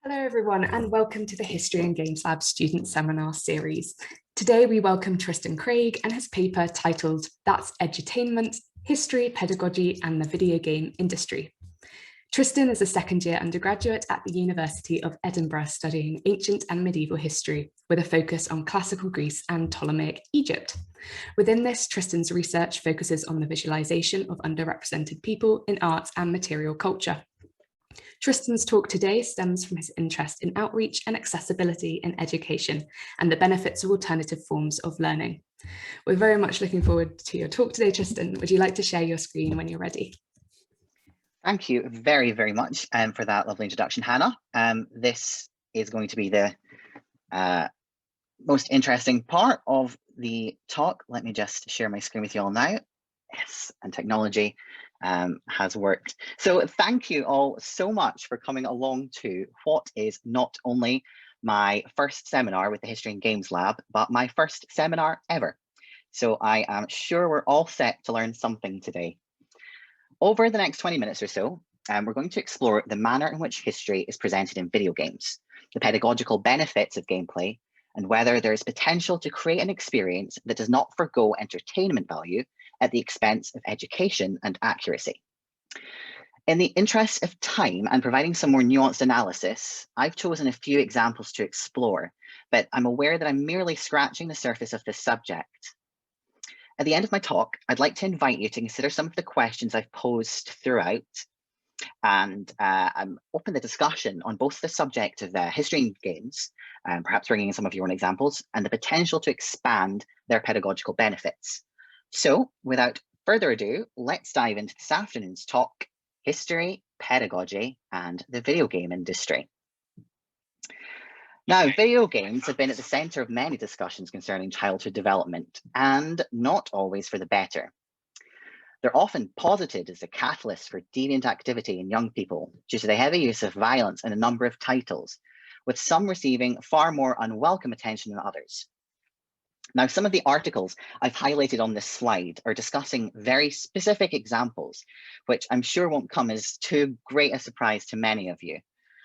Hello everyone and welcome to the History and Games Lab Student Seminar Series. Today we welcome Tristan Craig and his paper titled That's Edutainment, History, Pedagogy and the Video Game Industry. Tristan is a second-year undergraduate at the University of Edinburgh studying ancient and medieval history with a focus on classical Greece and Ptolemaic Egypt. Within this, Tristan's research focuses on the visualization of underrepresented people in arts and material culture. Tristan's talk today stems from his interest in outreach and accessibility in education and the benefits of alternative forms of learning. We're very much looking forward to your talk today, Tristan. Would you like to share your screen when you're ready? Thank you very, very much for that lovely introduction, Hannah. This is going to be the most interesting part of the talk. Let me just share my screen with you all now. Yes, and technology has worked. So thank you all so much for coming along to what is not only my first seminar with the History and Games Lab, but my first seminar ever. So I am sure we're all set to learn something today. Over the next 20 minutes or so, we're going to explore the manner in which history is presented in video games, the pedagogical benefits of gameplay, and whether there is potential to create an experience that does not forgo entertainment value at the expense of education and accuracy. In the interest of time and providing some more nuanced analysis, I've chosen a few examples to explore, but I'm aware that I'm merely scratching the surface of this subject. At the end of my talk, I'd like to invite you to consider some of the questions I've posed throughout, and I'm open to discussion on both the subject of history and games, perhaps bringing in some of your own examples, and the potential to expand their pedagogical benefits. So without further ado, let's dive into this afternoon's talk, History, Pedagogy, and the Video Game Industry. Now, video games have been at the center of many discussions concerning childhood development, and not always for the better. They're often posited as a catalyst for deviant activity in young people due to the heavy use of violence in a number of titles, with some receiving far more unwelcome attention than others. Now, some of the articles I've highlighted on this slide are discussing very specific examples, which I'm sure won't come as too great a surprise to many of you.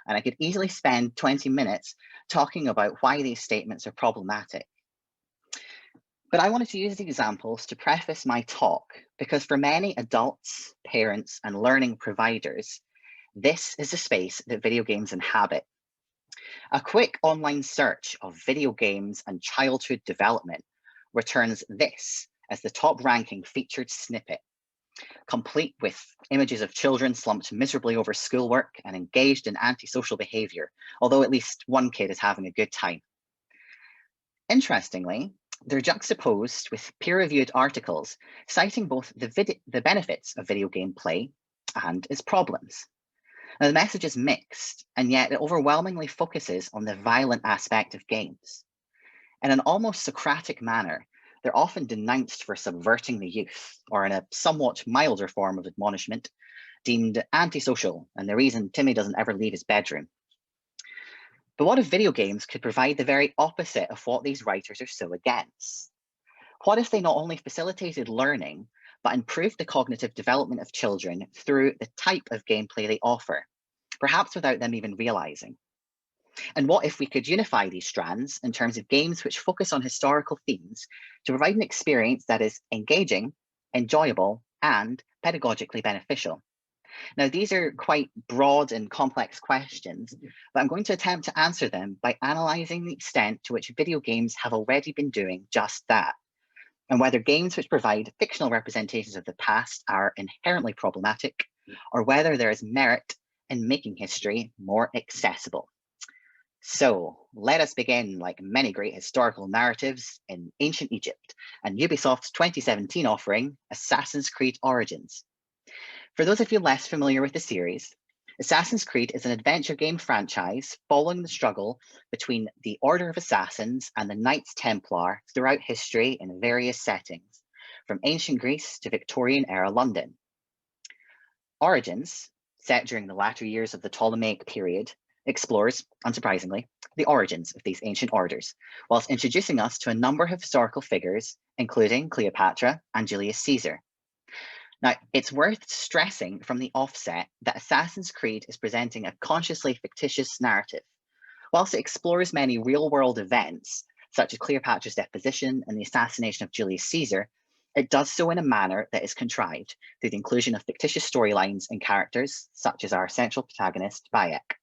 And I could easily spend 20 minutes talking about why these statements are problematic. But I wanted to use the examples to preface my talk because for many adults, parents, and learning providers, this is the space that video games inhabit. A quick online search of video games and childhood development returns this as the top ranking featured snippet, complete with images of children slumped miserably over schoolwork and engaged in antisocial behavior, although at least one kid is having a good time. Interestingly, they're juxtaposed with peer-reviewed articles citing both the benefits of video game play and its problems. Now, the message is mixed, and yet it overwhelmingly focuses on the violent aspect of games. In an almost Socratic manner, they're often denounced for subverting the youth, or in a somewhat milder form of admonishment, deemed antisocial and the reason Timmy doesn't ever leave his bedroom. But what if video games could provide the very opposite of what these writers are so against? What if they not only facilitated learning, but improved the cognitive development of children through the type of gameplay they offer, perhaps without them even realizing? And what if we could unify these strands in terms of games which focus on historical themes to provide an experience that is engaging, enjoyable, and pedagogically beneficial? Now, these are quite broad and complex questions, but I'm going to attempt to answer them by analysing the extent to which video games have already been doing just that, and whether games which provide fictional representations of the past are inherently problematic, or whether there is merit in making history more accessible. So let us begin, like many great historical narratives, in ancient Egypt and Ubisoft's 2017 offering, Assassin's Creed Origins. For those of you less familiar with the series, Assassin's Creed is an adventure game franchise following the struggle between the Order of Assassins and the Knights Templar throughout history in various settings, from ancient Greece to Victorian-era London. Origins, set during the latter years of the Ptolemaic period, explores, unsurprisingly, the origins of these ancient orders, whilst introducing us to a number of historical figures, including Cleopatra and Julius Caesar. Now, it's worth stressing from the offset that Assassin's Creed is presenting a consciously fictitious narrative. Whilst it explores many real-world events, such as Cleopatra's deposition and the assassination of Julius Caesar, it does so in a manner that is contrived through the inclusion of fictitious storylines and characters, such as our central protagonist, Bayek.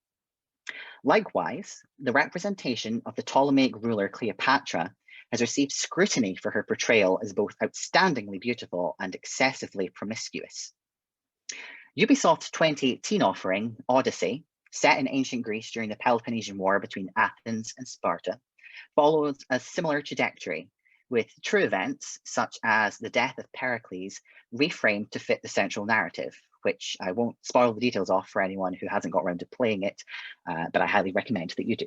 Likewise, the representation of the Ptolemaic ruler Cleopatra has received scrutiny for her portrayal as both outstandingly beautiful and excessively promiscuous. Ubisoft's 2018 offering, Odyssey, set in ancient Greece during the Peloponnesian War between Athens and Sparta, follows a similar trajectory, with true events such as the death of Pericles reframed to fit the central narrative, which I won't spoil the details of for anyone who hasn't got around to playing it, but I highly recommend that you do.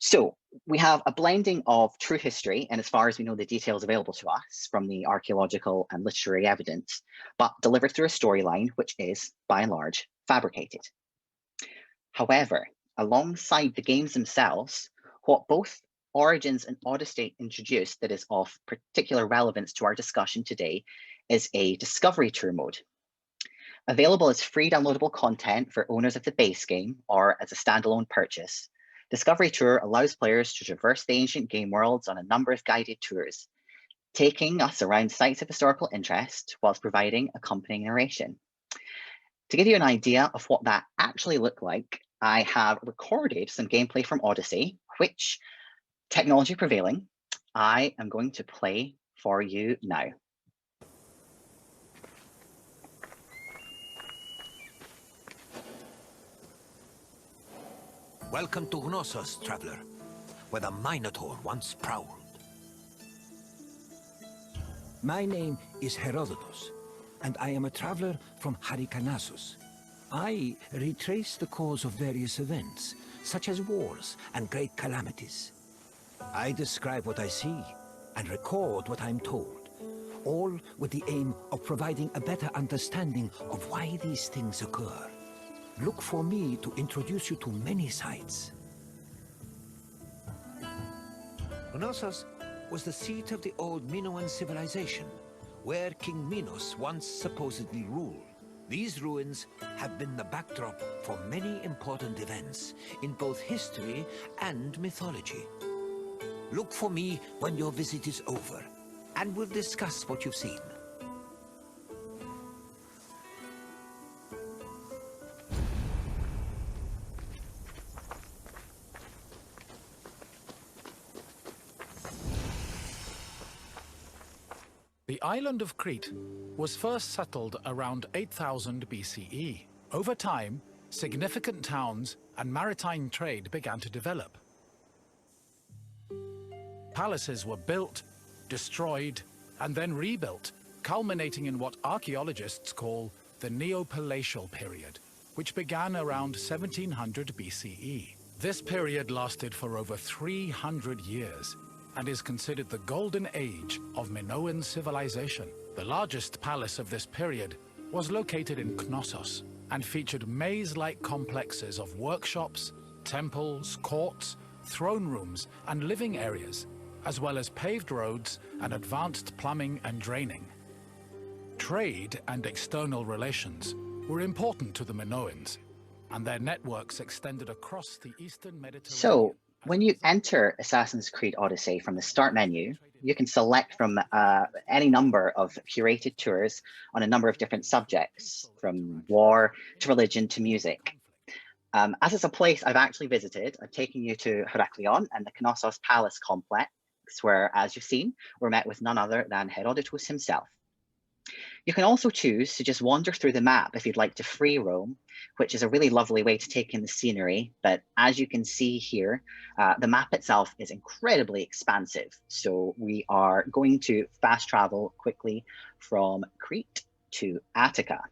So we have a blending of true history, and as far as we know, the details available to us from the archaeological and literary evidence, but delivered through a storyline which is, by and large, fabricated. However, alongside the games themselves, what both Origins and Odyssey introduced that is of particular relevance to our discussion today is a discovery tour mode. Available as free downloadable content for owners of the base game or as a standalone purchase, Discovery Tour allows players to traverse the ancient game worlds on a number of guided tours, taking us around sites of historical interest whilst providing accompanying narration. To give you an idea of what that actually looked like, I have recorded some gameplay from Odyssey, which, technology prevailing, I am going to play for you now. Welcome to Knossos, traveler, where the Minotaur once prowled. My name is Herodotus, and I am a traveler from Halicarnassus. I retrace the cause of various events, such as wars and great calamities. I describe what I see and record what I'm told, all with the aim of providing a better understanding of why these things occur. Look for me to introduce you to many sites. Knossos was the seat of the old Minoan civilization, where King Minos once supposedly ruled. These ruins have been the backdrop for many important events in both history and mythology. Look for me when your visit is over, and we'll discuss what you've seen. The island of Crete was first settled around 8000 BCE. Over time, significant towns and maritime trade began to develop. Palaces were built, destroyed, and then rebuilt, culminating in what archaeologists call the Neopalatial period, which began around 1700 BCE. This period lasted for over 300 years, and is considered the golden age of Minoan civilization. The largest palace of this period was located in Knossos and featured maze-like complexes of workshops, temples, courts, throne rooms, and living areas, as well as paved roads and advanced plumbing and draining. Trade and external relations were important to the Minoans, and their networks extended across the eastern Mediterranean. So, when you enter Assassin's Creed Odyssey from the start menu, you can select from any number of curated tours on a number of different subjects, from war to religion to music. As it's a place I've actually visited, I've taken you to Heraklion and the Knossos Palace complex, where, as you've seen, we're met with none other than Herodotus himself. You can also choose to just wander through the map if you'd like to free roam, which is a really lovely way to take in the scenery. But as you can see here, the map itself is incredibly expansive. So we are going to fast travel quickly from Crete to Attica.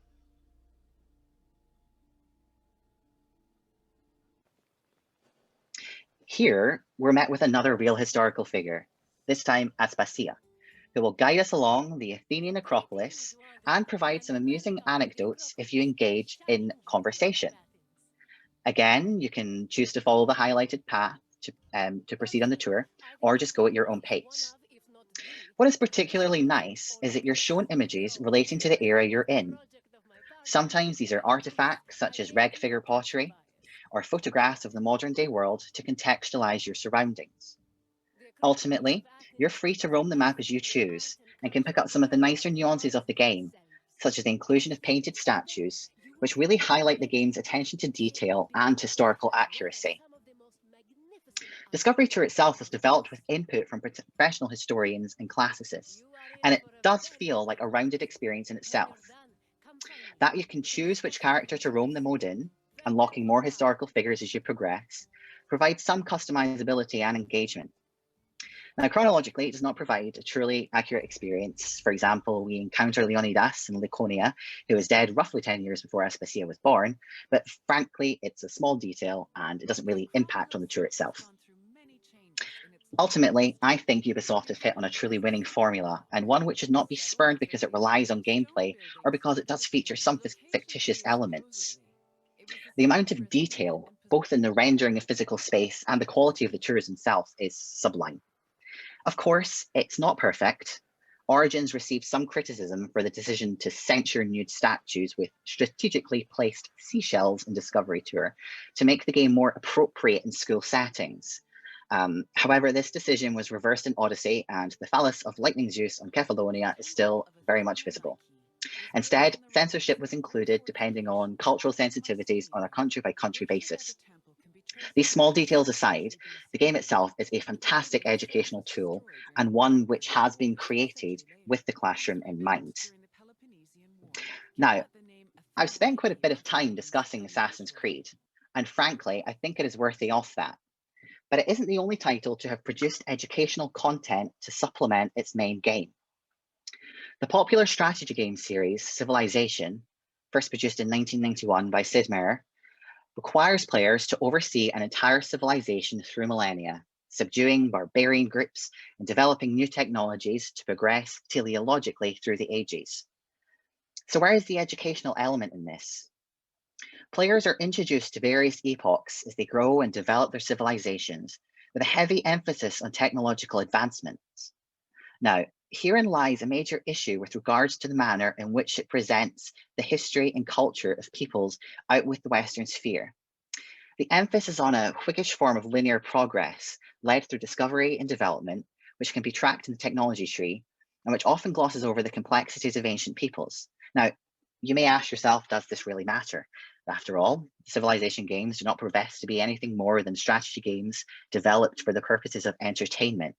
Here, we're met with another real historical figure, this time Aspasia, who will guide us along the Athenian Acropolis and provide some amusing anecdotes if you engage in conversation. Again, you can choose to follow the highlighted path to proceed on the tour, or just go at your own pace. What is particularly nice is that you're shown images relating to the era you're in. Sometimes these are artifacts such as reg figure pottery or photographs of the modern day world to contextualize your surroundings. Ultimately, you're free to roam the map as you choose and can pick up some of the nicer nuances of the game, such as the inclusion of painted statues, which really highlight the game's attention to detail and historical accuracy. Discovery Tour itself was developed with input from professional historians and classicists, and it does feel like a rounded experience in itself. That you can choose which character to roam the mode in, unlocking more historical figures as you progress, provides some customizability and engagement. Now, chronologically, it does not provide a truly accurate experience. For example, we encounter Leonidas in Laconia, who was dead roughly 10 years before Aspasia was born, but frankly, it's a small detail and it doesn't really impact on the tour itself. Ultimately, I think Ubisoft has hit on a truly winning formula, and one which should not be spurned because it relies on gameplay or because it does feature some fictitious elements. The amount of detail, both in the rendering of physical space and the quality of the tours themselves, is sublime. Of course, it's not perfect. Origins received some criticism for the decision to censure nude statues with strategically placed seashells in Discovery Tour to make the game more appropriate in school settings. However, this decision was reversed in Odyssey, and the phallus of lightning Zeus on Kefalonia is still very much visible. Instead, censorship was included depending on cultural sensitivities on a country-by-country basis. These small details aside, the game itself is a fantastic educational tool and one which has been created with the classroom in mind. Now, I've spent quite a bit of time discussing Assassin's Creed, and frankly, I think it is worthy of that. But it isn't the only title to have produced educational content to supplement its main game. The popular strategy game series, Civilization, first produced in 1991 by Sid Meier, requires players to oversee an entire civilization through millennia, subduing barbarian groups and developing new technologies to progress teleologically through the ages. So where is the educational element in this? Players are introduced to various epochs as they grow and develop their civilizations, with a heavy emphasis on technological advancements. Now, herein lies a major issue with regards to the manner in which it presents the history and culture of peoples out with the Western sphere. The emphasis on a Whiggish form of linear progress led through discovery and development, which can be tracked in the technology tree, and which often glosses over the complexities of ancient peoples. Now, you may ask yourself, does this really matter? After all, civilization games do not profess to be anything more than strategy games developed for the purposes of entertainment.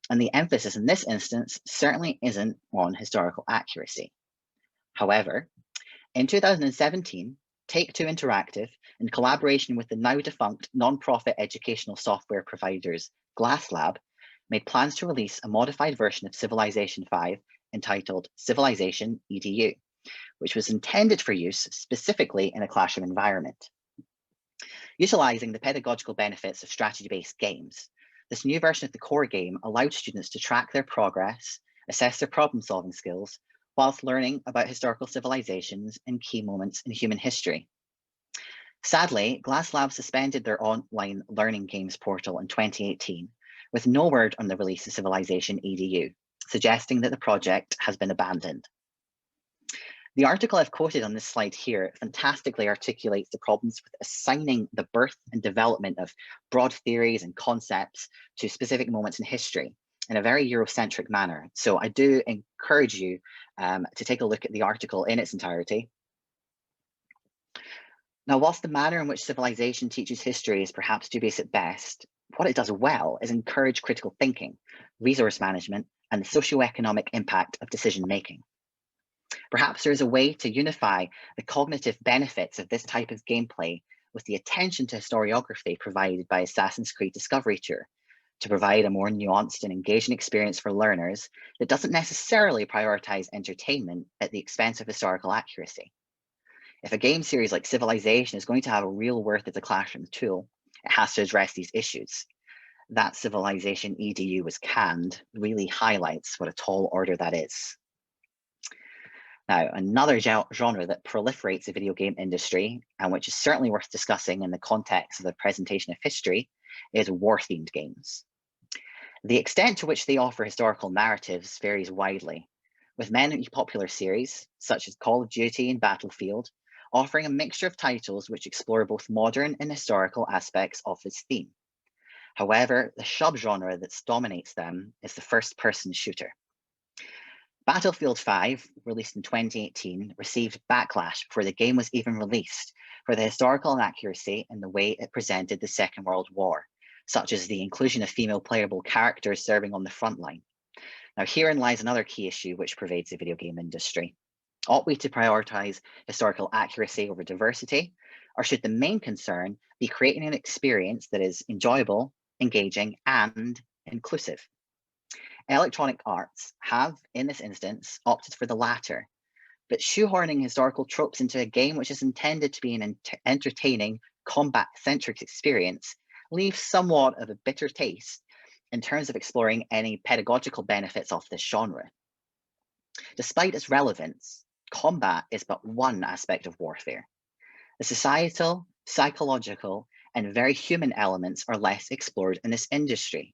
And the emphasis in this instance certainly isn't on historical accuracy. However, in 2017, Take-Two Interactive, in collaboration with the now defunct non-profit educational software providers GlassLab, made plans to release a modified version of Civilization 5 entitled Civilization EDU, which was intended for use specifically in a classroom environment. Utilizing the pedagogical benefits of strategy-based games, this new version of the core game allowed students to track their progress, assess their problem-solving skills, whilst learning about historical civilizations and key moments in human history. Sadly, GlassLab suspended their online learning games portal in 2018, with no word on the release of Civilization EDU, suggesting that the project has been abandoned. The article I've quoted on this slide here fantastically articulates the problems with assigning the birth and development of broad theories and concepts to specific moments in history in a very Eurocentric manner. So I do encourage you to take a look at the article in its entirety. Now, whilst the manner in which civilization teaches history is perhaps dubious at best, what it does well is encourage critical thinking, resource management, and the socioeconomic impact of decision-making. Perhaps there is a way to unify the cognitive benefits of this type of gameplay with the attention to historiography provided by Assassin's Creed Discovery Tour to provide a more nuanced and engaging experience for learners that doesn't necessarily prioritize entertainment at the expense of historical accuracy. If a game series like Civilization is going to have a real worth as a classroom tool, it has to address these issues. That Civilization EDU was canned really highlights what a tall order that is. Now, another genre that proliferates the video game industry, and which is certainly worth discussing in the context of the presentation of history, is war-themed games. The extent to which they offer historical narratives varies widely, with many popular series, such as Call of Duty and Battlefield, offering a mixture of titles which explore both modern and historical aspects of this theme. However, the subgenre that dominates them is the first-person shooter. Battlefield 5, released in 2018, received backlash before the game was even released for the historical inaccuracy in the way it presented the Second World War, such as the inclusion of female playable characters serving on the front line. Now, herein lies another key issue which pervades the video game industry. Ought we to prioritize historical accuracy over diversity, or should the main concern be creating an experience that is enjoyable, engaging, and inclusive? Electronic Arts have, in this instance, opted for the latter, but shoehorning historical tropes into a game which is intended to be an entertaining, combat-centric experience leaves somewhat of a bitter taste in terms of exploring any pedagogical benefits of this genre. Despite its relevance, combat is but one aspect of warfare. The societal, psychological, and very human elements are less explored in this industry.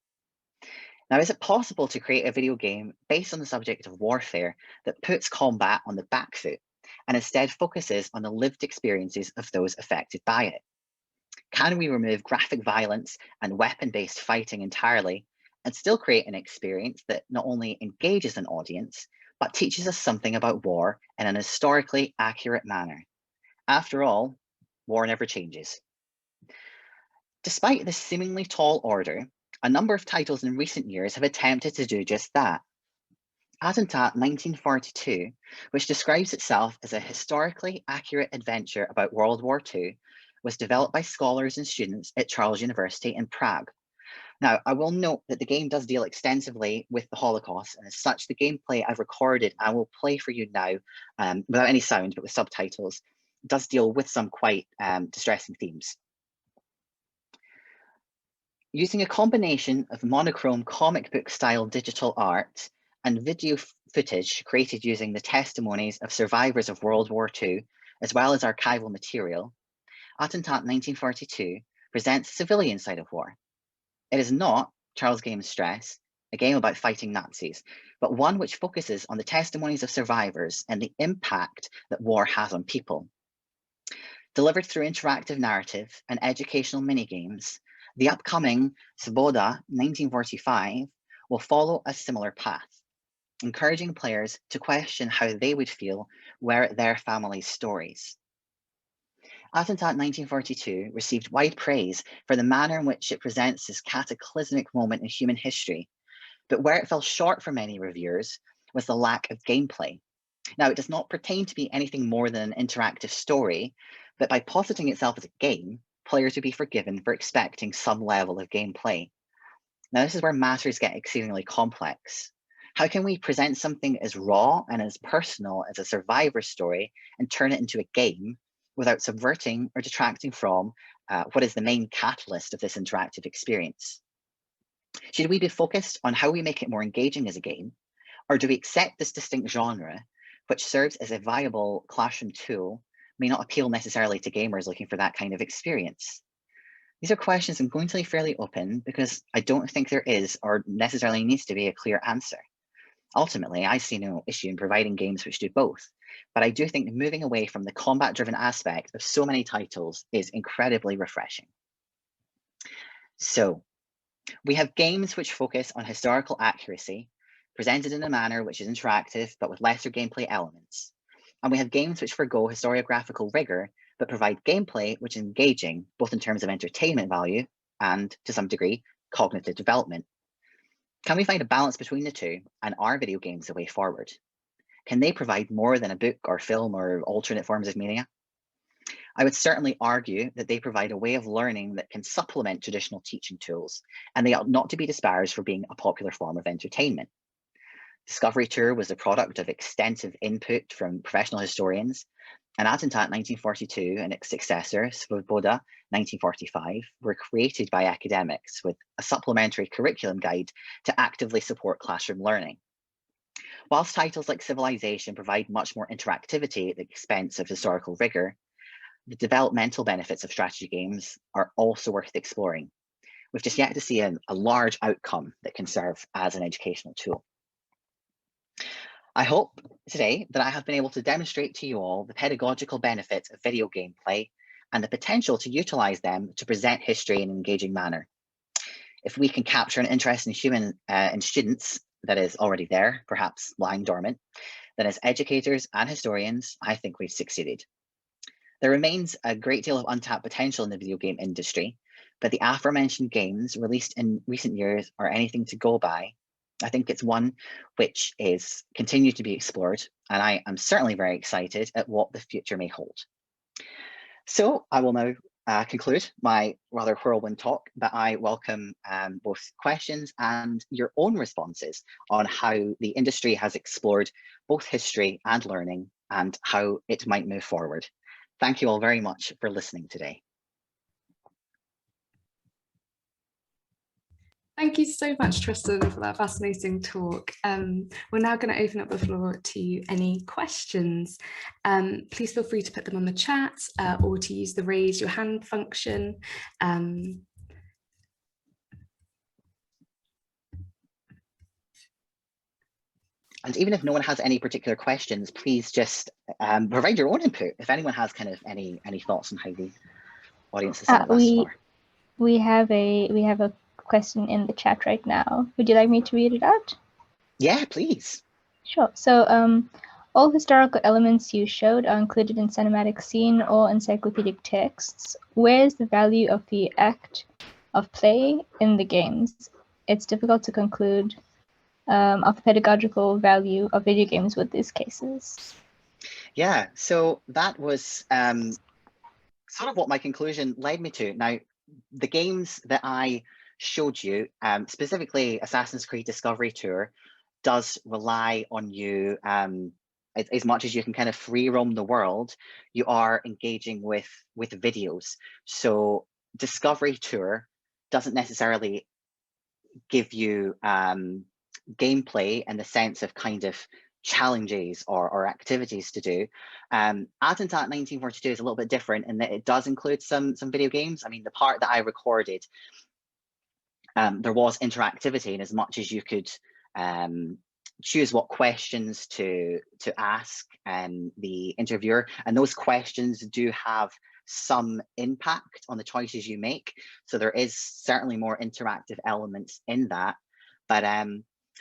Now, is it possible to create a video game based on the subject of warfare that puts combat on the back foot and instead focuses on the lived experiences of those affected by it? Can we remove graphic violence and weapon-based fighting entirely and still create an experience that not only engages an audience, but teaches us something about war in an historically accurate manner? After all, war never changes. Despite this seemingly tall order, a number of titles in recent years have attempted to do just that. Attentat 1942, which describes itself as a historically accurate adventure about World War II, was developed by scholars and students at Charles University in Prague. Now, I will note that the game does deal extensively with the Holocaust, and as such, the gameplay I've recorded and will play for you now without any sound, but with subtitles, does deal with some quite distressing themes. Using a combination of monochrome comic book style digital art and video footage created using the testimonies of survivors of World War II, as well as archival material, Attentat 1942 presents the civilian side of war. It is not, Charles Games stress, a game about fighting Nazis, but one which focuses on the testimonies of survivors and the impact that war has on people. Delivered through interactive narrative and educational minigames, the upcoming 𝐂𝐨𝐧𝐭𝐚𝐜 1945 will follow a similar path, encouraging players to question how they would feel were their family's stories. Attentat 1942 received wide praise for the manner in which it presents this cataclysmic moment in human history, but where it fell short for many reviewers was the lack of gameplay. Now, it does not pertain to be anything more than an interactive story, but by positing itself as a game, players would be forgiven for expecting some level of gameplay. Now, this is where matters get exceedingly complex. How can we present something as raw and as personal as a survivor story and turn it into a game without subverting or detracting from what is the main catalyst of this interactive experience? Should we be focused on how we make it more engaging as a game, or do we accept this distinct genre, which serves as a viable classroom tool, may not appeal necessarily to gamers looking for that kind of experience? These are questions I'm going to leave fairly open because I don't think there is or necessarily needs to be a clear answer. Ultimately, I see no issue in providing games which do both, but I do think moving away from the combat-driven aspect of so many titles is incredibly refreshing. So, we have games which focus on historical accuracy, presented in a manner which is interactive but with lesser gameplay elements. And we have games which forgo historiographical rigor but provide gameplay which is engaging, both in terms of entertainment value and, to some degree, cognitive development. Can we find a balance between the two, and are video games the way forward? Can they provide more than a book or film or alternate forms of media? I would certainly argue that they provide a way of learning that can supplement traditional teaching tools, and they ought not to be disparaged for being a popular form of entertainment. Discovery Tour was the product of extensive input from professional historians, and Attentat 1942 and its successor, 𝐂𝐴𝐧𝐭𝐚𝐜 1945, were created by academics with a supplementary curriculum guide to actively support classroom learning. Whilst titles like Civilization provide much more interactivity at the expense of historical rigor, the developmental benefits of strategy games are also worth exploring, we've just yet to see a large outcome that can serve as an educational tool. I hope today that I have been able to demonstrate to you all the pedagogical benefits of video game play and the potential to utilize them to present history in an engaging manner. If we can capture an interest in in students that is already there, perhaps lying dormant, then as educators and historians, I think we've succeeded. There remains a great deal of untapped potential in the video game industry, but the aforementioned games released in recent years are anything to go by. I think it's one which is continued to be explored, and I am certainly very excited at what the future may hold. So I will now conclude my rather whirlwind talk, but I welcome both questions and your own responses on how the industry has explored both history and learning and how it might move forward. Thank you all very much for listening today. Thank you so much, Tristan, for that fascinating talk. We're now going to open up the floor to any questions. Please feel free to put them on the chat or to use the raise your hand function. And even if no one has any particular questions, please just provide your own input. If anyone has kind of any thoughts on how the audience has thus far. We have a question in the chat right now. Would you like me to read it out? Yeah, please. Sure. So all historical elements you showed are included in cinematic scene or encyclopedic texts. Where is the value of the act of play in the games? It's difficult to conclude of the pedagogical value of video games with these cases. Yeah, so that was sort of what my conclusion led me to. Now, the games that I showed you, specifically Assassin's Creed Discovery Tour, does rely on you, as much as you can kind of free roam the world, you are engaging with videos. So Discovery Tour doesn't necessarily give you gameplay in the sense of kind of challenges or activities to do. Attentat 1942 is a little bit different in that it does include some video games. I mean, the part that I recorded, there was interactivity in as much as you could choose what questions to ask the interviewer, and those questions do have some impact on the choices you make. So there is certainly more interactive elements in that, but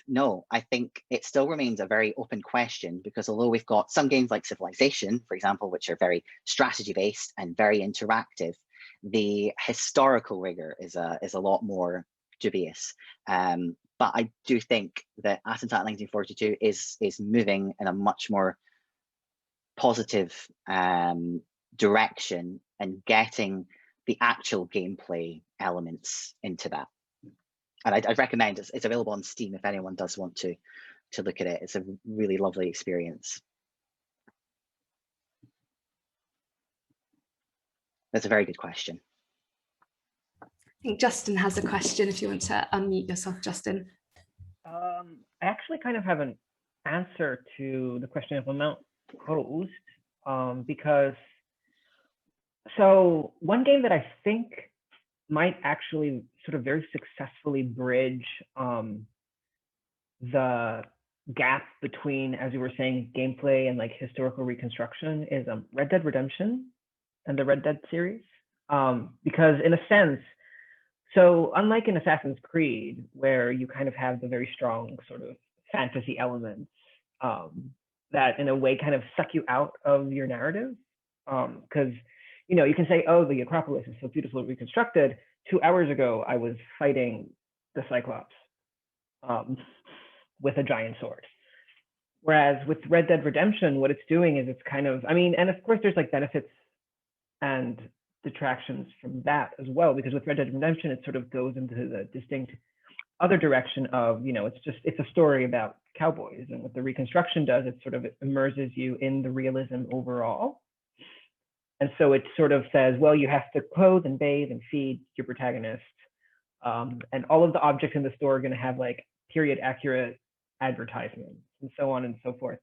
no, I think it still remains a very open question, because although we've got some games like Civilization, for example, which are very strategy based and very interactive, the historical rigor is a lot more dubious. But I do think that Attentat 1942 is moving in a much more positive direction and getting the actual gameplay elements into that. And I'd recommend it's available on Steam if anyone does want to look at it. It's a really lovely experience. That's a very good question. I think Justin has a question if you want to unmute yourself, Justin. I actually kind of have an answer to the question Implement posed, because so one game that I think might actually sort of very successfully bridge the gap between, as you were saying, gameplay and like historical reconstruction is Red Dead Redemption and the Red Dead series. Because in a sense, so unlike in Assassin's Creed, where you kind of have the very strong sort of fantasy elements that in a way kind of suck you out of your narrative, because you know, you can say, oh, the Acropolis is so beautifully reconstructed. 2 hours ago, I was fighting the Cyclops with a giant sword. Whereas with Red Dead Redemption, what it's doing is it's kind of, I mean, and of course there's like benefits and detractions from that as well, because with Red Dead Redemption, it sort of goes into the distinct other direction of, you know, it's a story about cowboys. And what the reconstruction does, it sort of immerses you in the realism overall. And so it sort of says, well, you have to clothe and bathe and feed your protagonist. And all of the objects in the store are going to have like period accurate advertisements and so on and so forth.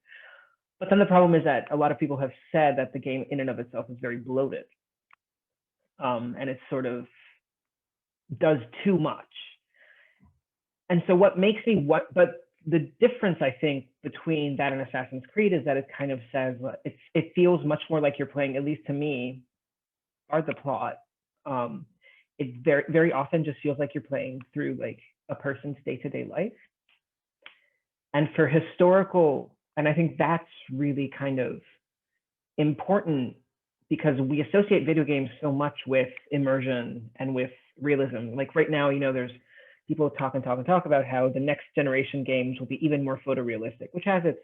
But then the problem is that a lot of people have said that the game in and of itself is very bloated. And it's sort of does too much. And so what makes me but the difference, I think, between that and Assassin's Creed is that it kind of says, it feels much more like you're playing, at least to me, are the plot. It very, very often just feels like you're playing through like a person's day-to-day life. And for historical, and I think that's really kind of important because we associate video games so much with immersion and with realism. Like right now, you know, there's people talk about how the next generation games will be even more photorealistic, which has its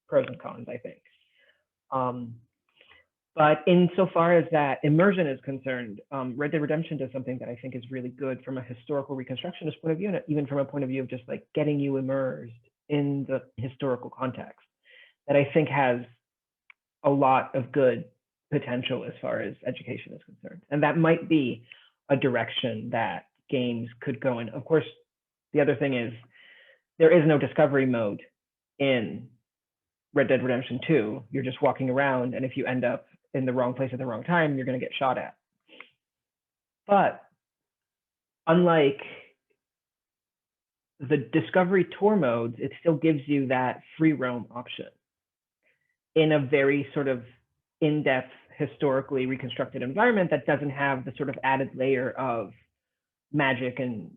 pros and cons, I think. But insofar as that immersion is concerned, Red Dead Redemption does something that I think is really good from a historical reconstructionist point of view, and even from a point of view of just like getting you immersed in the historical context, that I think has a lot of good potential as far as education is concerned. And that might be a direction that games could go in. Of course, the other thing is there is no discovery mode in Red Dead Redemption 2. You're just walking around, and if you end up in the wrong place at the wrong time, you're going to get shot at. But unlike the discovery tour modes, it still gives you that free roam option in a very sort of in-depth, historically reconstructed environment that doesn't have the sort of added layer of magic and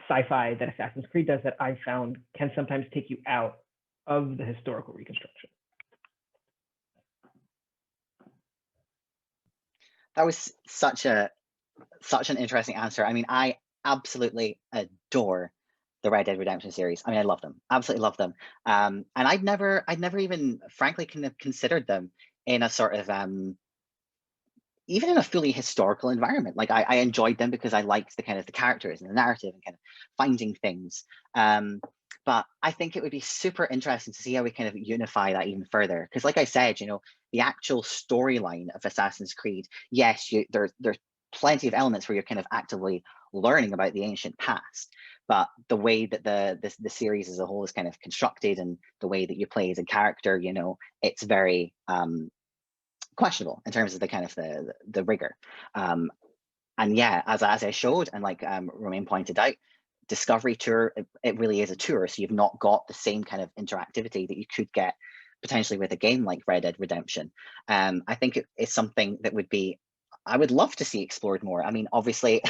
sci-fi that Assassin's Creed does, that I found can sometimes take you out of the historical reconstruction. That was such an interesting answer. I mean, I absolutely adore the Red Dead Redemption series. I mean, I love them, absolutely love them. And I'd never even, frankly, kind of considered them in a sort of even in a fully historical environment. Like I enjoyed them because I liked the kind of the characters and the narrative and kind of finding things. But I think it would be super interesting to see how we kind of unify that even further. Because like I said, you know, the actual storyline of Assassin's Creed, yes, there's plenty of elements where you're kind of actively learning about the ancient past. But the way that the series as a whole is kind of constructed and the way that you play as a character, you know, it's very questionable in terms of the kind of the rigor. And yeah, as I showed, and like Romain pointed out, Discovery Tour, it really is a tour, so you've not got the same kind of interactivity that you could get potentially with a game like Red Dead Redemption. I think it is something that I would love to see explored more. I mean, obviously,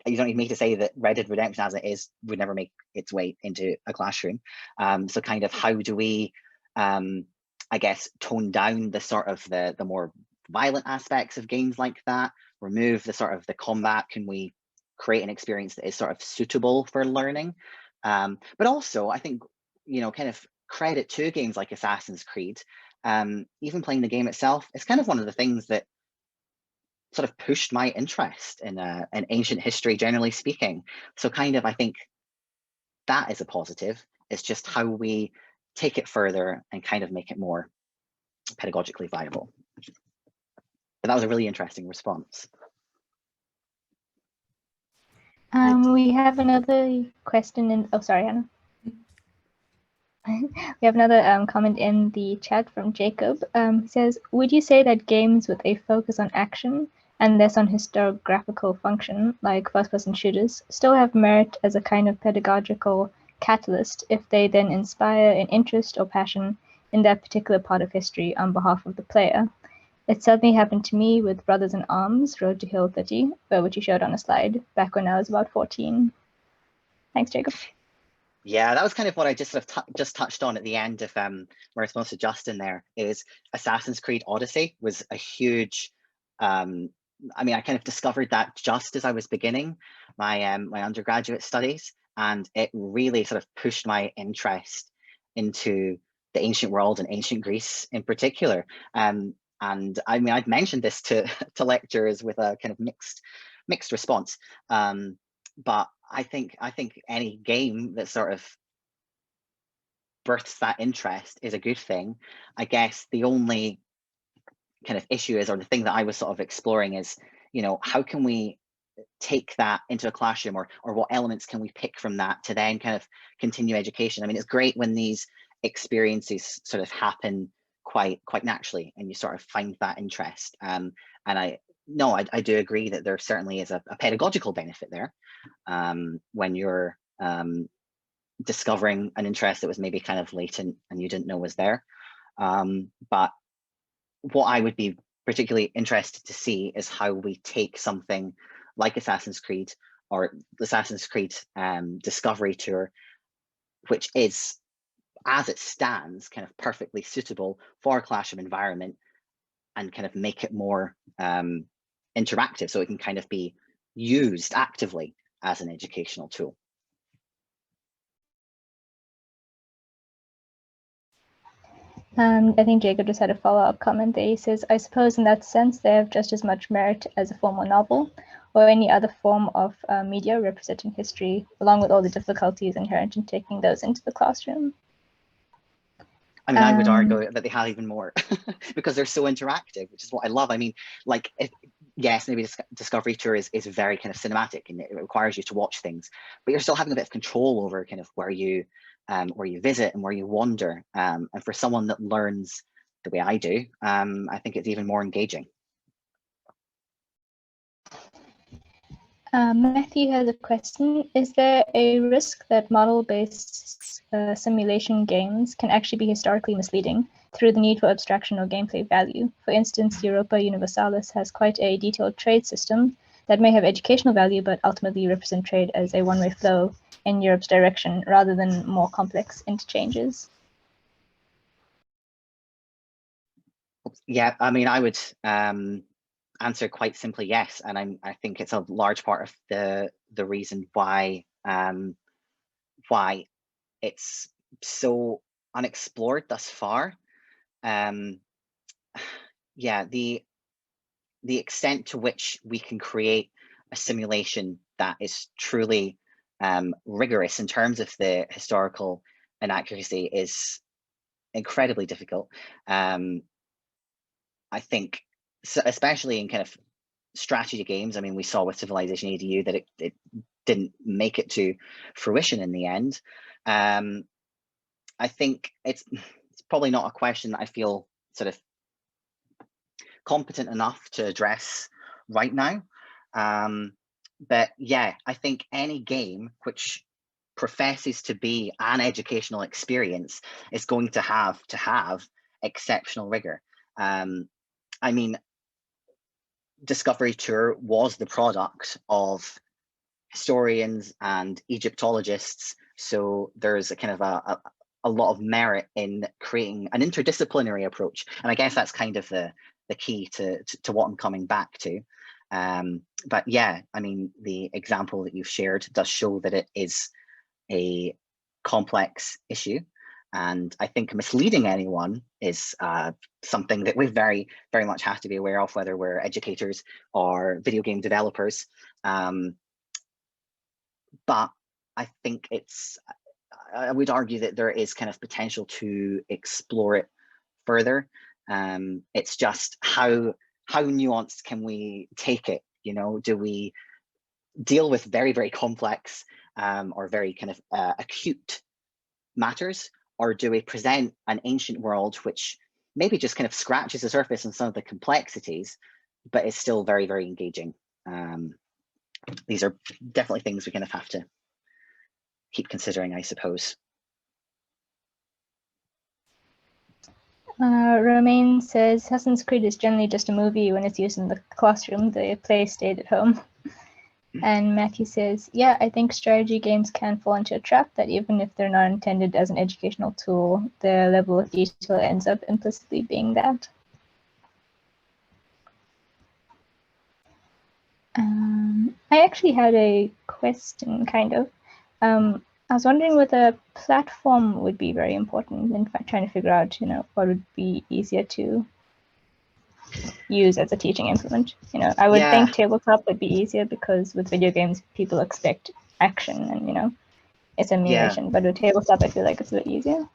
you don't need me to say that Red Dead Redemption as it is would never make its way into a classroom. So kind of how do we, I guess, tone down the sort of the more violent aspects of games like that, remove the sort of the combat? Can we create an experience that is sort of suitable for learning? But also, I think, you know, kind of credit to games like Assassin's Creed, even playing the game itself, it's kind of one of the things that sort of pushed my interest in ancient history, generally speaking. So kind of, I think that is a positive. It's just how we take it further and kind of make it more pedagogically viable. But that was a really interesting response. We have another question in, oh, sorry, Hannah. We have another comment in the chat from Jacob. He says, would you say that games with a focus on action and less on historiographical function, like first-person shooters, still have merit as a kind of pedagogical catalyst if they then inspire an interest or passion in that particular part of history on behalf of the player? It certainly happened to me with Brothers in Arms, Road to Hill 30, which you showed on a slide back when I was about 14. Thanks, Jacob. Yeah, that was kind of what I just sort of just touched on at the end of my response to Justin there, is Assassin's Creed Odyssey was a huge, I mean, I kind of discovered that just as I was beginning my my undergraduate studies, and it really sort of pushed my interest into the ancient world and ancient Greece in particular. And I mean, I've mentioned this to lecturers with a kind of mixed response. But I think any game that sort of births that interest is a good thing. I guess the only kind of issue is, or the thing that I was sort of exploring is, you know, how can we take that into a classroom, or what elements can we pick from that to then kind of continue education? I mean, it's great when these experiences sort of happen quite naturally and you sort of find that interest. And no, I do agree that there certainly is a pedagogical benefit there when you're discovering an interest that was maybe kind of latent and you didn't know was there. But what I would be particularly interested to see is how we take something like Assassin's Creed or Assassin's Creed Discovery Tour, which is, as it stands, kind of perfectly suitable for a classroom environment, and kind of make it more interactive so it can kind of be used actively as an educational tool. I think Jacob just had a follow-up comment there. He says, I suppose in that sense, they have just as much merit as a formal novel or any other form of media representing history, along with all the difficulties inherent in taking those into the classroom. I mean, I would argue that they have even more because they're so interactive, which is what I love. I mean, like, yes, maybe Discovery Tour is very kind of cinematic and it requires you to watch things, but you're still having a bit of control over kind of where you visit and where you wander. And for someone that learns the way I do, I think it's even more engaging. Matthew has a question. Is there a risk that model-based simulation games can actually be historically misleading through the need for abstraction or gameplay value? For instance, Europa Universalis has quite a detailed trade system that may have educational value, but ultimately represent trade as a one-way flow in Europe's direction rather than more complex interchanges. Yeah, I mean, I would answer quite simply yes, and I think it's a large part of the reason why it's so unexplored thus far. Yeah, the extent to which we can create a simulation that is truly rigorous in terms of the historical inaccuracy is incredibly difficult. I think, so especially in kind of strategy games. I mean, we saw with Civilization ADU that it didn't make it to fruition in the end. I think it's probably not a question that I feel sort of competent enough to address right now. But yeah, I think any game which professes to be an educational experience is going to have exceptional rigor. I mean, Discovery Tour was the product of historians and Egyptologists, so there's a kind of a lot of merit in creating an interdisciplinary approach, and I guess that's kind of the key to what I'm coming back to. But yeah, I mean, the example that you've shared does show that it is a complex issue, and I think misleading anyone is something that we very much have to be aware of, whether we're educators or video game developers. But I think I would argue that there is kind of potential to explore it further. It's just how nuanced can we take it? You know, do we deal with very complex or very kind of acute matters, or do we present an ancient world which maybe just kind of scratches the surface on some of the complexities, but is still very engaging? These are definitely things we kind of have to keep considering, I suppose. Romain says, Assassin's Creed is generally just a movie when it's used in the classroom. The play stayed at home. And Matthew says, yeah, I think strategy games can fall into a trap that even if they're not intended as an educational tool, the level of detail ends up implicitly being that. I actually had a question, kind of. I was wondering whether platform would be very important in trying to figure out, what would be easier to use as a teaching implement. I would think tabletop would be easier because with video games, people expect action and, it's simulation. But with tabletop, I feel like it's a bit easier.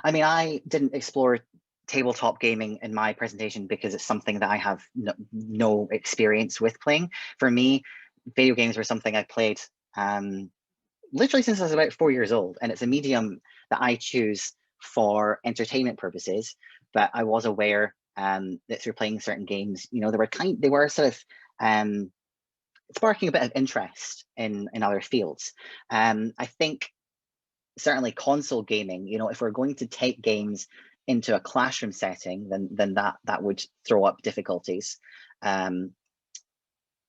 I mean, I didn't explore tabletop gaming in my presentation because it's something that I have no experience with playing. For me, video games were something I played literally since I was about 4 years old, and it's a medium that I choose for entertainment purposes. But I was aware that through playing certain games, you know, they were sort of sparking a bit of interest in other fields. I think certainly console gaming, you know, if we're going to take games into a classroom setting, then that would throw up difficulties.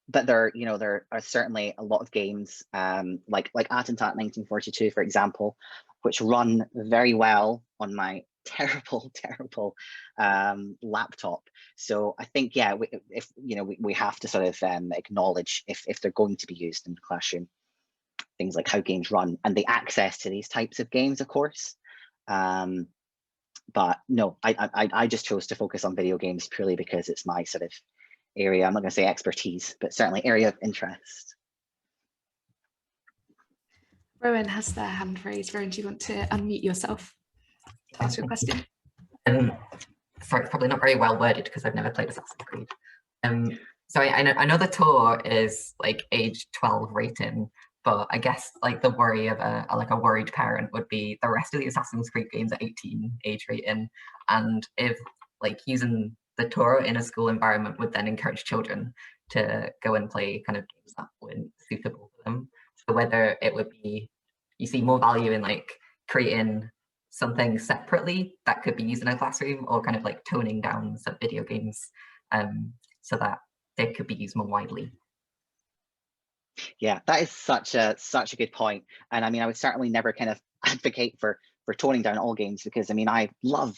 But there are certainly a lot of games like Attentat 1942, for example, which run very well on my terrible laptop. So I think, yeah, we have to sort of acknowledge if they're going to be used in the classroom, things like how games run and the access to these types of games, of course. But no, I just chose to focus on video games purely because it's my sort of area. I'm not going to say expertise, but certainly area of interest. Rowan has their hand raised. Rowan, do you want to unmute yourself to ask your question? Sorry, it's probably not very well worded because I've never played Assassin's Creed. So I know the tour is like age 12 rating, but I guess like the worry of a worried parent would be the rest of the Assassin's Creed games at 18 age rating, and if like using the tour in a school environment would then encourage children to go and play kind of games that weren't suitable for them. So whether it would be, you see more value in like creating something separately that could be used in a classroom, or kind of like toning down some video games so that they could be used more widely. Yeah, that is such a good point. And I mean, I would certainly never kind of advocate for toning down all games, because I mean, I love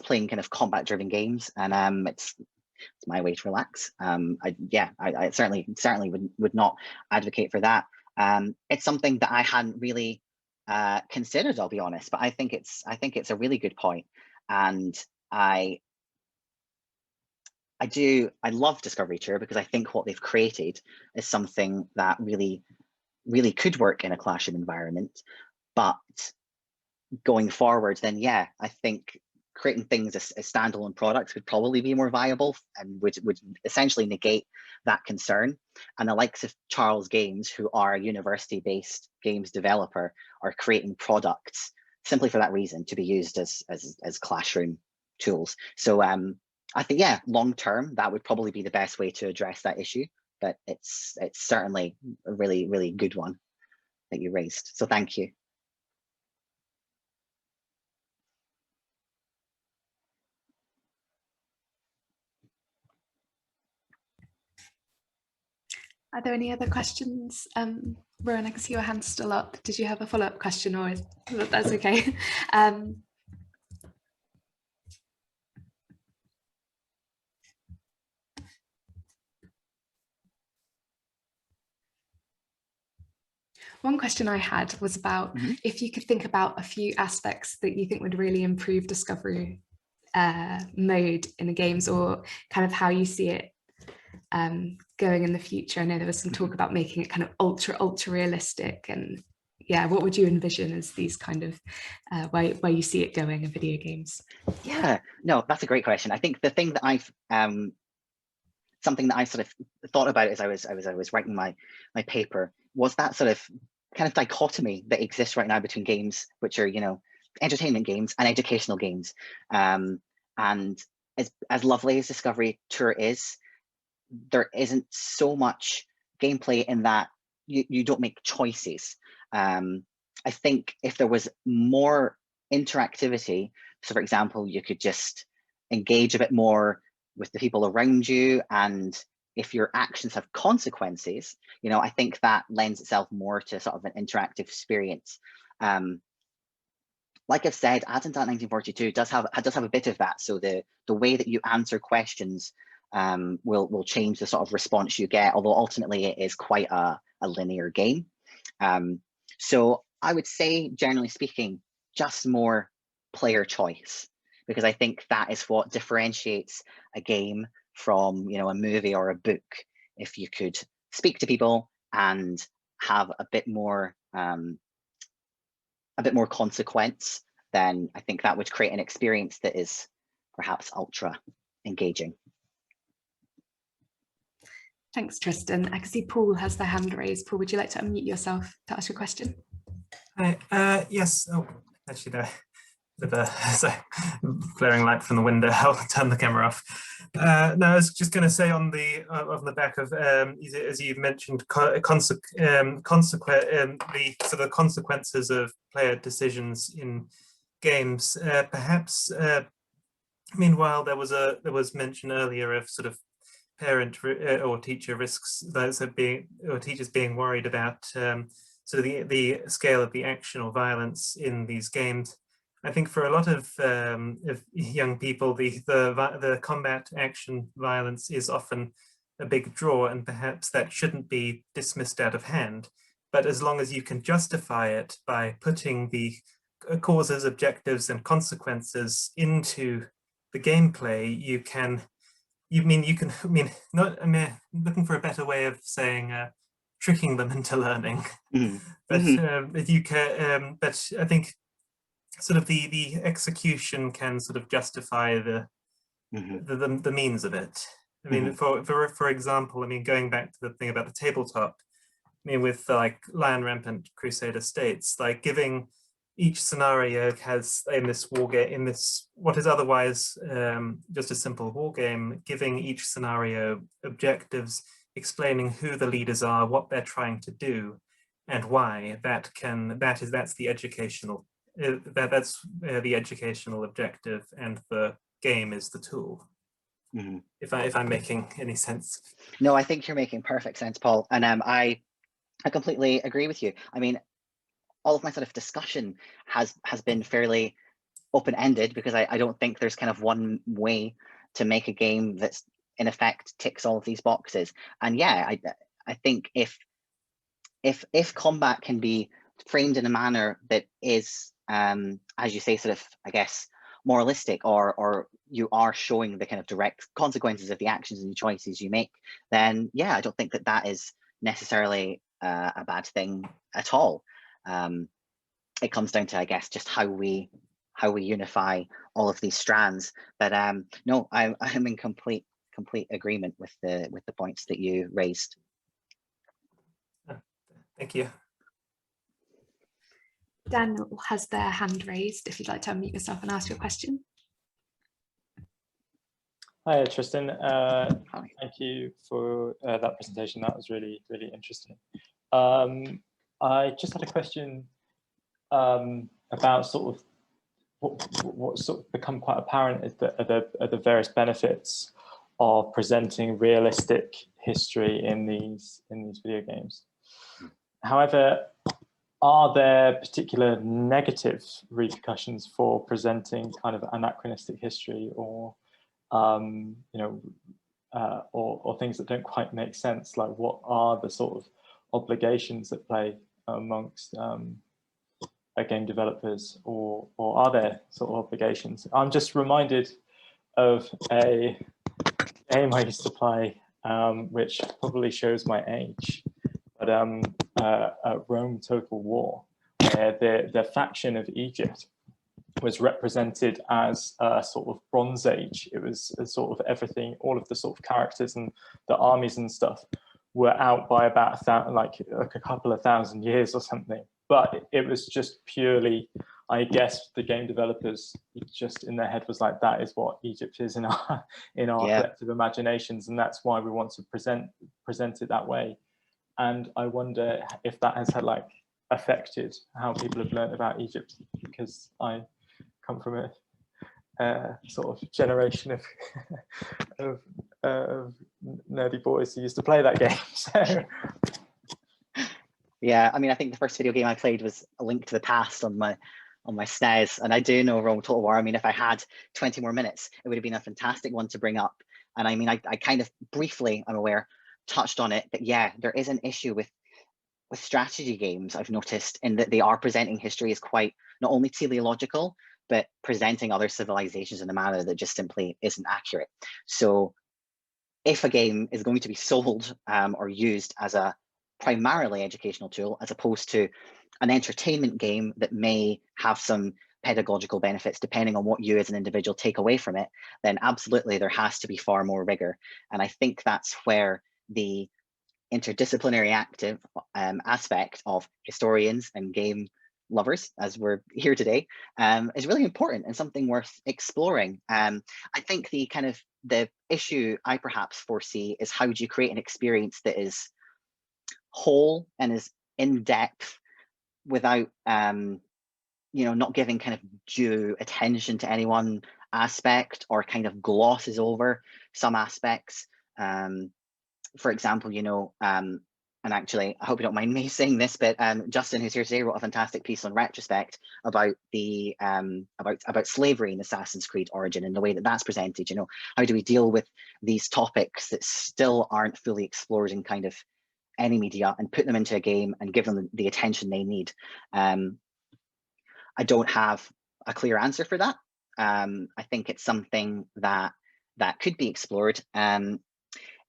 playing kind of combat driven games, and it's my way to relax. I certainly would not advocate for that. It's something that I hadn't really considered, I'll be honest, but I think it's a really good point. And I love Discovery Tour because I think what they've created is something that really could work in a classroom environment. But going forward, then yeah, I think creating things as standalone products would probably be more viable and would essentially negate that concern. And the likes of Charles Games, who are a university-based games developer, are creating products simply for that reason, to be used as classroom tools. So I think, yeah, long term, that would probably be the best way to address that issue. But it's certainly a really good one that you raised. So thank you. Are there any other questions? Rowan, I can see your hand's still up. Did you have a follow-up question, or that's okay? One question I had was about if you could think about a few aspects that you think would really improve discovery mode in the games, or kind of how you see it going in the future. I know there was some talk about making it kind of ultra realistic, and yeah, what would you envision as these kind of where you see it going in video games? Yeah, no, that's a great question. I think the thing that I've something that I sort of thought about as I was writing my paper was that sort of kind of dichotomy that exists right now between games, which are, you know, entertainment games and educational games. And as lovely as Discovery Tour is, there isn't so much gameplay in that you don't make choices. I think if there was more interactivity, so for example, you could just engage a bit more with the people around you, and if your actions have consequences, you know, I think that lends itself more to sort of an interactive experience. Like I've said, Attentat 1942 does have a bit of that. So the way that you answer questions will change the sort of response you get, although ultimately it is quite a linear game. So I would say, generally speaking, just more player choice, because I think that is what differentiates a game from, you know, a movie or a book. If you could speak to people and have a bit more consequence, then I think that would create an experience that is perhaps ultra engaging. Thanks, Tristan. I can see Paul has their hand raised. Paul, would you like to unmute yourself to ask your question? Hi. Yes. Oh, actually, with a glaring light from the window. I'll turn the camera off. No, I was just going to say on the back of as you mentioned, the sort of consequences of player decisions in games. Perhaps, meanwhile, there was mention earlier of sort of parent or teacher risks, teachers being worried about sort of the scale of the action or violence in these games. I think for a lot of young people, the combat action violence is often a big draw, and perhaps that shouldn't be dismissed out of hand. But as long as you can justify it by putting the causes, objectives, and consequences into the gameplay, looking for a better way of saying tricking them into learning. But you can, but I think sort of the execution can sort of justify the means of it. I mean, for example, I mean, going back to the thing about the tabletop, I mean, with like Lion Rampant Crusader States, like giving each scenario has in this war game, in this what is otherwise just a simple war game, giving each scenario objectives, explaining who the leaders are, what they're trying to do, and why. That's the educational that's the educational objective, and the game is the tool. If I'm making any sense. No, I think you're making perfect sense, Paul, and I completely agree with you. I mean, all of my sort of discussion has been fairly open-ended, because I don't think there's kind of one way to make a game that's in effect ticks all of these boxes. And yeah, I think if combat can be framed in a manner that is, as you say, sort of, I guess, moralistic, or you are showing the kind of direct consequences of the actions and the choices you make, then yeah, I don't think that is necessarily a bad thing at all. It comes down to, I guess, just how we unify all of these strands. But no, I'm in complete agreement with the points that you raised. Thank you. Daniel has their hand raised if you'd like to unmute yourself and ask your question. Hi, Tristan. Thank you for that presentation. That was really, really interesting. I just had a question about sort of what sort of become quite apparent is the various benefits of presenting realistic history in these video games. However, are there particular negative repercussions for presenting kind of anachronistic history, or or things that don't quite make sense? Like, what are the sort of obligations at play amongst game developers, or are there sort of obligations? I'm just reminded of a game I used to play, which probably shows my age, but Rome Total War, where the faction of Egypt was represented as a sort of Bronze Age. It was a sort of everything, all of the sort of characters and the armies and stuff were out by about a couple of thousand years or something. But it was just purely, I guess, the game developers just in their head was like, that is what Egypt is in our collective imaginations, and that's why we want to present it that way. And I wonder if that has had affected how people have learned about Egypt, because I come from a sort of generation of nerdy boys who used to play that game. So. Yeah, I mean, I think the first video game I played was A Link to the Past on my SNES, and I do know Rome Total War. I mean, if I had 20 more minutes, it would have been a fantastic one to bring up. And I mean, I kind of briefly, I'm aware, touched on it, but yeah, there is an issue with strategy games, I've noticed, in that they are presenting history as quite not only teleological, but presenting other civilizations in a manner that just simply isn't accurate. So if a game is going to be sold or used as a primarily educational tool, as opposed to an entertainment game that may have some pedagogical benefits depending on what you as an individual take away from it, then absolutely there has to be far more rigor. And I think that's where the interdisciplinary aspect of historians and game lovers, as we're here today, is really important and something worth exploring. I think the issue I perhaps foresee is, how do you create an experience that is whole and is in depth without not giving kind of due attention to any one aspect, or kind of glosses over some aspects. For example, and actually, I hope you don't mind me saying this, but Justin, who's here today, wrote a fantastic piece on Retrospect about the about slavery in Assassin's Creed Origin, and the way that that's presented. How do we deal with these topics that still aren't fully explored in kind of any media, and put them into a game and give them the attention they need? I don't have a clear answer for that. I think it's something that could be explored.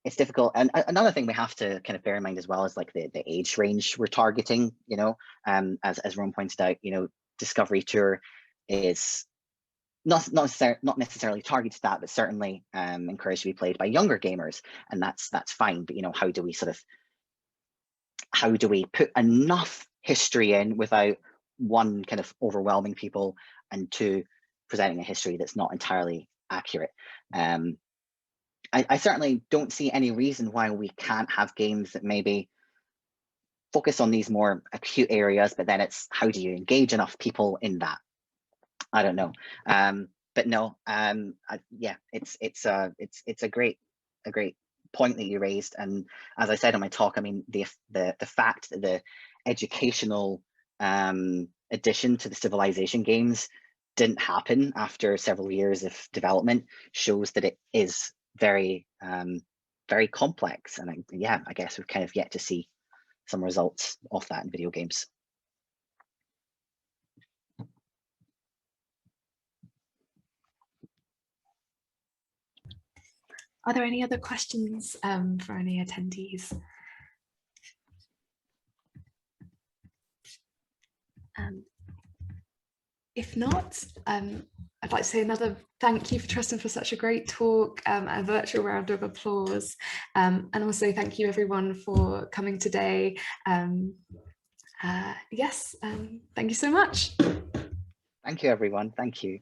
It's difficult, and another thing we have to kind of bear in mind as well is like the age range we're targeting. As Ron pointed out, Discovery Tour is not necessarily targeted to that, but certainly encouraged to be played by younger gamers, and that's fine. But how do we put enough history in without, one, kind of overwhelming people, and two, presenting a history that's not entirely accurate? I certainly don't see any reason why we can't have games that maybe focus on these more acute areas, but then it's, how do you engage enough people in that? I don't know. But no, yeah, it's a great point that you raised. And as I said in my talk, I mean, the fact that the educational addition to the Civilization games didn't happen after several years of development shows that it is very complex. And I guess we've kind of yet to see some results of that in video games. Are there any other questions for any attendees? If not, I'd like to say another thank you for Tristan for such a great talk, a virtual round of applause, and also thank you everyone for coming today. Yes, thank you so much. Thank you everyone, thank you.